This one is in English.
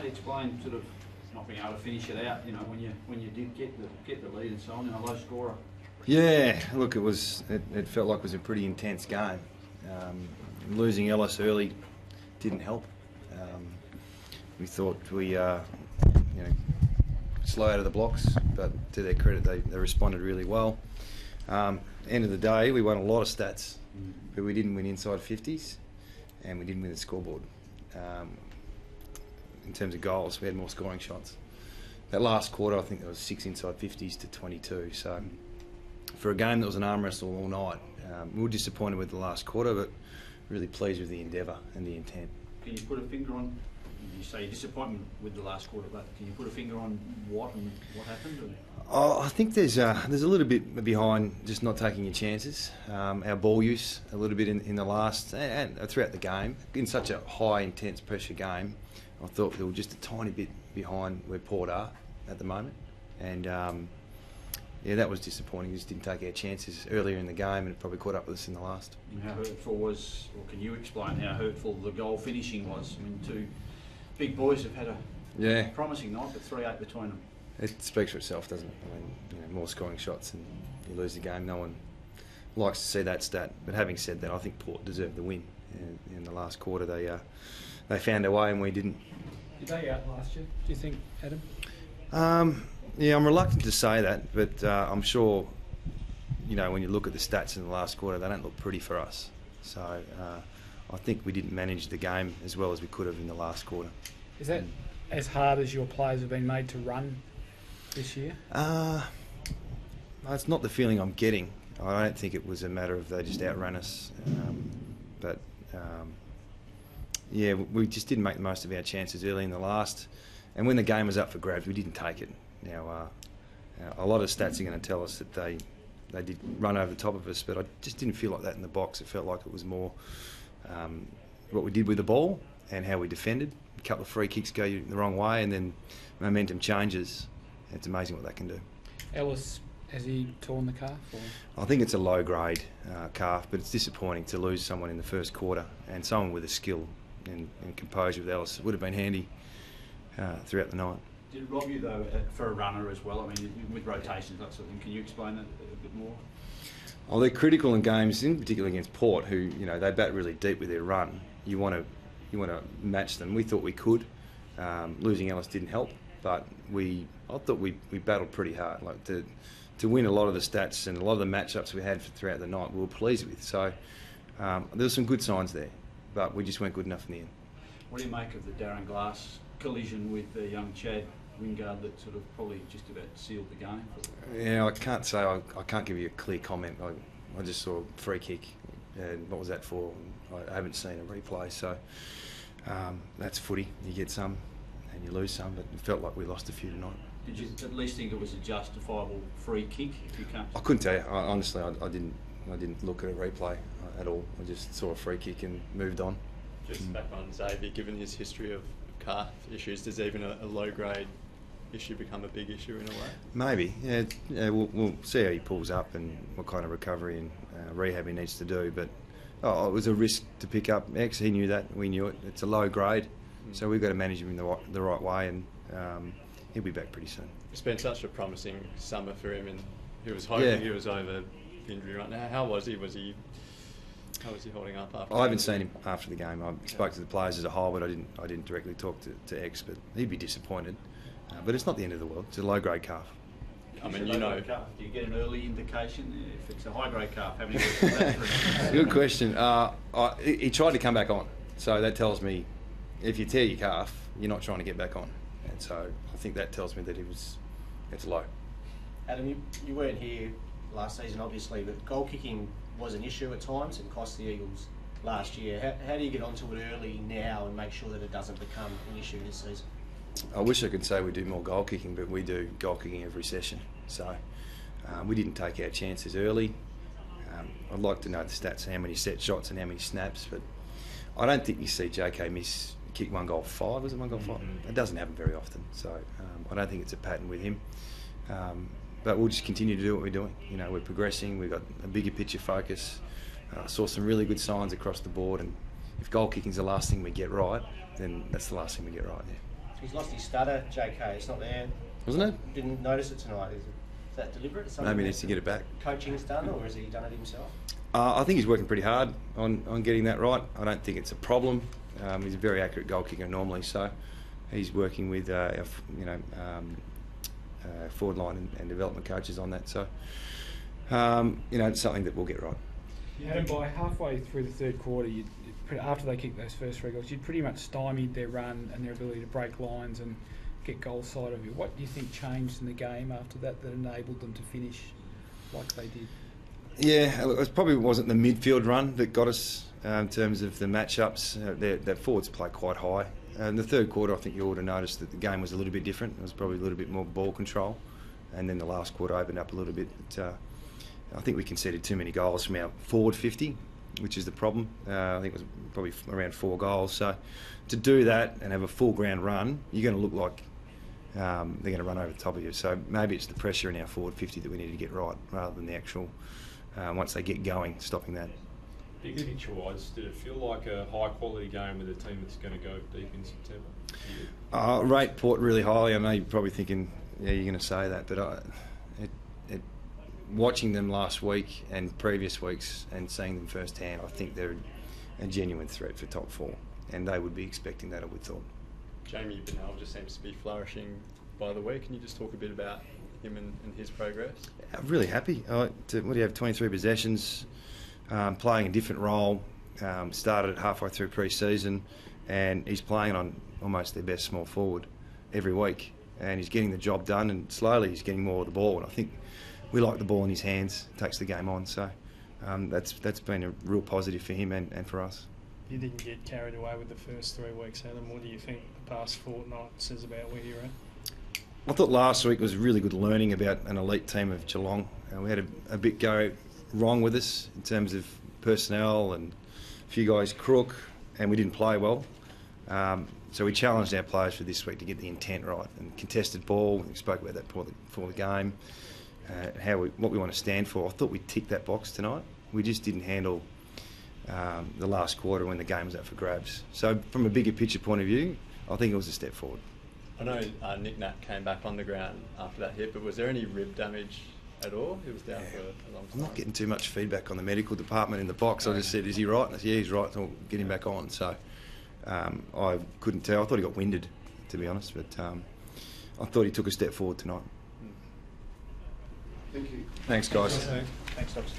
mate, explain sort of not being able to finish it out. You know, when you did get the lead and so on, a low scorer. Yeah, look, it felt like it was a pretty intense game. Losing Ellis early didn't help. We thought we slow out of the blocks, but to their credit, they responded really well. End of the day, we won a lot of stats, but we didn't win inside 50s, and we didn't win the scoreboard. In terms of goals, we had more scoring shots. That last quarter, I think there was 6 inside 50s to 22. So for a game that was an arm wrestle all night, we were disappointed with the last quarter, but really pleased with the endeavour and the intent. Can you put a finger on? You say you're disappointed with the last quarter, but can you put a finger on what happened? Oh, I think there's a little bit behind just not taking your chances. Our ball use a little bit in the last and throughout the game. In such a high, intense pressure game, I thought they were just a tiny bit behind where Port are at the moment. And that was disappointing. We just didn't take our chances earlier in the game, and it probably caught up with us in the last. And how hurtful was, or can you explain how hurtful the goal finishing was? I mean, two big boys have had a promising night, but 3-8 between them. It speaks for itself, doesn't it? I mean, more scoring shots and you lose the game. No one likes to see that stat. But having said that, I think Port deserved the win. In the last quarter, they found a way and we didn't. Did they outlast you, do you think, Adam? Yeah, I'm reluctant to say that, but I'm sure, when you look at the stats in the last quarter, they don't look pretty for us. So I think we didn't manage the game as well as we could have in the last quarter. Is that as hard as your players have been made to run this year? It's not the feeling I'm getting. I don't think it was a matter of they just outrun us. We just didn't make the most of our chances early in the last. And when the game was up for grabs, we didn't take it. Now, a lot of stats are going to tell us that they did run over the top of us, but I just didn't feel like that in the box. It felt like it was more what we did with the ball and how we defended. A couple of free kicks go the wrong way, and then momentum changes. It's amazing what that can do. Ellis, has he torn the calf? Or? I think it's a low-grade calf, but it's disappointing to lose someone in the first quarter, and someone with a skill and composure with Ellis. It would have been handy throughout the night. Did it rob you, though, for a runner as well? I mean, with rotations, that sort of thing. Can you explain that a bit more? Oh, they're critical in games, in particular against Port, who they bat really deep with their run. You want to match them. We thought we could. Losing Ellis didn't help, but I thought we battled pretty hard. Like to win a lot of the stats and a lot of the matchups we had throughout the night, we were pleased with. So there were some good signs there, but we just weren't good enough in the end. What do you make of the Darren Glass collision with the young Chad Wingard that sort of probably just about sealed the game? Yeah, I can't say. I can't give you a clear comment. I just saw a free kick, and what was that for? I haven't seen a replay, so that's footy. You get some and you lose some, but it felt like we lost a few tonight. Did you at least think it was a justifiable free kick? If you can't, I couldn't tell you. Honestly, I didn't look at a replay at all. I just saw a free kick and moved on. Just back on Xavier, given his history of calf issues, does even a low-grade issue become a big issue in a way? Maybe, yeah. We'll see how he pulls up and what kind of recovery and rehab he needs to do. But it was a risk to pick up X. He knew that. We knew it. It's a low grade, so we've got to manage him in the right way, and he'll be back pretty soon. It's been such a promising summer for him, and he was hoping he was over injury right now. How was he? How was he holding up after? I haven't seen him after the game. I spoke to the players as a whole, but I didn't directly talk to X. But he'd be disappointed. But it's not the end of the world. It's a low-grade calf. I mean, calf, do you get an early indication if it's a high-grade calf? How many weeks is that? Good question. He tried to come back on, so that tells me if you tear your calf, you're not trying to get back on, and so I think that tells me that it's low. Adam, you weren't here last season, obviously, but goal kicking was an issue at times and cost the Eagles last year. How do you get onto it early now and make sure that it doesn't become an issue this season? I wish I could say we do more goal kicking, but we do goal kicking every session. So we didn't take our chances early. I'd like to know the stats, how many set shots and how many snaps, but I don't think you see JK kick 1 goal 5. Was it 1 goal 5? It doesn't happen very often. So I don't think it's a pattern with him. But we'll just continue to do what we're doing. We're progressing. We've got a bigger picture focus. Saw some really good signs across the board, and if goal kicking's the last thing we get right, then that's the last thing we get right. Yeah. He's lost his stutter, JK. It's not there. Wasn't it? Didn't notice it tonight. Is that deliberate? Maybe he needs to get it back. Coaching's done, or has he done it himself? I think he's working pretty hard on getting that right. I don't think it's a problem. He's a very accurate goal kicker normally, so he's working with forward line and development coaches on that. So it's something that we'll get right. And by halfway through the third quarter, after they kicked those first 3 goals, you'd pretty much stymied their run and their ability to break lines and get goal side of you. What do you think changed in the game after that enabled them to finish like they did? Yeah, it probably wasn't the midfield run that got us in terms of the matchups. Their forwards play quite high. In the third quarter, I think you ought to notice that the game was a little bit different. It was probably a little bit more ball control, and then the last quarter opened up a little bit. But, I think we conceded too many goals from our forward 50, which is the problem. I think it was probably around 4 goals. So to do that and have a full ground run, you're going to look like they're going to run over the top of you. So maybe it's the pressure in our forward 50 that we need to get right, rather than the actual, once they get going, stopping that. Big picture-wise, did it feel like a high-quality game with a team that's going to go deep in September? Rate Port really highly. I know you're probably thinking, yeah, you're going to say that, but watching them last week and previous weeks and seeing them firsthand, I think they're a genuine threat for top 4, and they would be expecting that, I would thought. Jamie Bennell just seems to be flourishing by the week. Can you just talk a bit about him and his progress? I'm really happy. What do you have, 23 possessions, playing a different role, started halfway through pre-season, and he's playing on almost their best small forward every week, and he's getting the job done, and slowly he's getting more of the ball, and I think we like the ball in his hands, takes the game on, so that's been a real positive for him and for us. You didn't get carried away with the first 3 weeks, Adam. What do you think the past fortnight says about where you're at? I thought last week was really good learning about an elite team of Geelong. We had a bit go wrong with us in terms of personnel and a few guys crook, and we didn't play well. So we challenged our players for this week to get the intent right, and contested ball. We spoke about that before the game. What we want to stand for. I thought we ticked that box tonight. We just didn't handle the last quarter when the game was up for grabs. So from a bigger picture point of view, I think it was a step forward. I know Nick Nat came back on the ground after that hit, but was there any rib damage at all? He was down for a long time. I'm not getting too much feedback on the medical department in the box. I just said, is he right? And I said, yeah, he's right, so we'll get him back on. So I couldn't tell. I thought he got winded, to be honest, but I thought he took a step forward tonight. Thank you. Thanks, guys. Thanks, Docs.